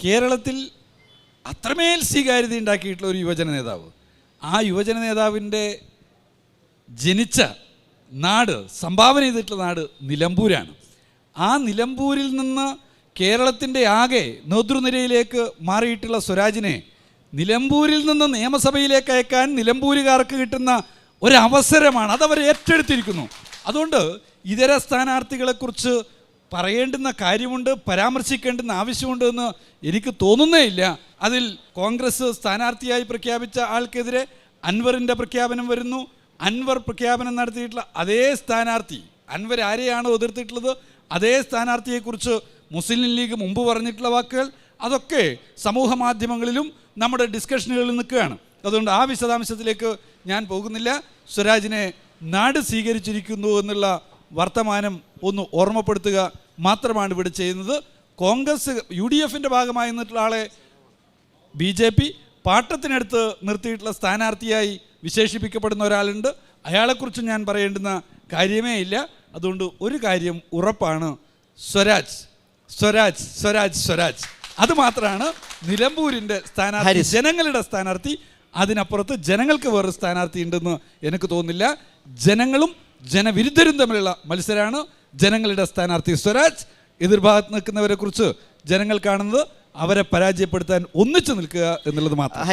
കേരളത്തിൽ അത്രമേൽ സ്വീകാര്യത ഉണ്ടാക്കിയിട്ടുള്ള ഒരു യുവജന നേതാവ്. ആ യുവജന നേതാവിൻ്റെ ജനിച്ച നാട്, സംഭാവന ചെയ്തിട്ടുള്ള നാട് നിലമ്പൂരാണ്. ആ നിലമ്പൂരിൽ നിന്ന് കേരളത്തിൻ്റെ ആകെ നേതൃനിരയിലേക്ക് മാറിയിട്ടുള്ള സ്വരാജിനെ നിലമ്പൂരിൽ നിന്ന് നിയമസഭയിലേക്ക് അയക്കാൻ നിലമ്പൂരുകാർക്ക് കിട്ടുന്ന ഒരവസരമാണ്. അതവർ ഏറ്റെടുത്തിരിക്കുന്നു. അതുകൊണ്ട് ഇതര സ്ഥാനാർത്ഥികളെക്കുറിച്ച് പറയേണ്ടുന്ന കാര്യമുണ്ട്, പരാമർശിക്കേണ്ടുന്ന ആവശ്യമുണ്ട് എന്ന് എനിക്ക് തോന്നുന്നേ ഇല്ല. അതിൽ കോൺഗ്രസ് സ്ഥാനാർത്ഥിയായി പ്രഖ്യാപിച്ച ആൾക്കെതിരെ അൻവറിൻ്റെ പ്രഖ്യാപനം വരുന്നു. അൻവർ പ്രഖ്യാപനം നടത്തിയിട്ടുള്ള അതേ സ്ഥാനാർത്ഥി, അൻവർ ആരെയാണോ എതിർത്തിട്ടുള്ളത് അതേ സ്ഥാനാർത്ഥിയെക്കുറിച്ച് മുസ്ലിം ലീഗ് മുമ്പ് പറഞ്ഞിട്ടുള്ള വാക്കുകൾ, അതൊക്കെ സമൂഹ മാധ്യമങ്ങളിലും നമ്മുടെ ഡിസ്കഷനുകളിൽ നിൽക്കുകയാണ്. അതുകൊണ്ട് ആ വിശദാംശത്തിലേക്ക് ഞാൻ പോകുന്നില്ല. സ്വരാജിനെ നാട് സ്വീകരിച്ചിരിക്കുന്നു എന്നുള്ള വർത്തമാനം ഒന്ന് ഓർമ്മപ്പെടുത്തുക മാത്രമാണ് ഇവിടെ ചെയ്യുന്നത്. കോൺഗ്രസ് UDFൻ്റെ ഭാഗമായി നിന്നിട്ടുള്ള ആളെ BJP പാട്ടത്തിനടുത്ത് നിർത്തിയിട്ടുള്ള സ്ഥാനാർത്ഥിയായി വിശേഷിപ്പിക്കപ്പെടുന്ന ഒരാളുണ്ട്. അയാളെക്കുറിച്ച് ഞാൻ പറയേണ്ടുന്ന കാര്യമേ ഇല്ല. അതുകൊണ്ട് ഒരു കാര്യം ഉറപ്പാണ്, സ്വരാജ് സ്വരാജ് സ്വരാജ് സ്വരാജ് അത് മാത്രമാണ് നിലമ്പൂരിൻ്റെ സ്ഥാനാർത്ഥി, ജനങ്ങളുടെ സ്ഥാനാർത്ഥി. അതിനപ്പുറത്ത് ജനങ്ങൾക്ക് വേറൊരു സ്ഥാനാർത്ഥി ഉണ്ടെന്ന് എനിക്ക് തോന്നുന്നില്ല. ജനങ്ങളും ജനവിരുദ്ധരും തമ്മിലുള്ള മത്സരമാണ്. ജനങ്ങളുടെ സ്ഥാനാർത്ഥി സ്വരാജ്. എതിർഭാഗത്ത് നിൽക്കുന്നവരെ കുറിച്ച് ജനങ്ങൾ കാണുന്നത് അവരെ പരാജയപ്പെടുത്താൻ ഒന്നിച്ചു നിൽക്കുക എന്നുള്ളത് മാത്രം.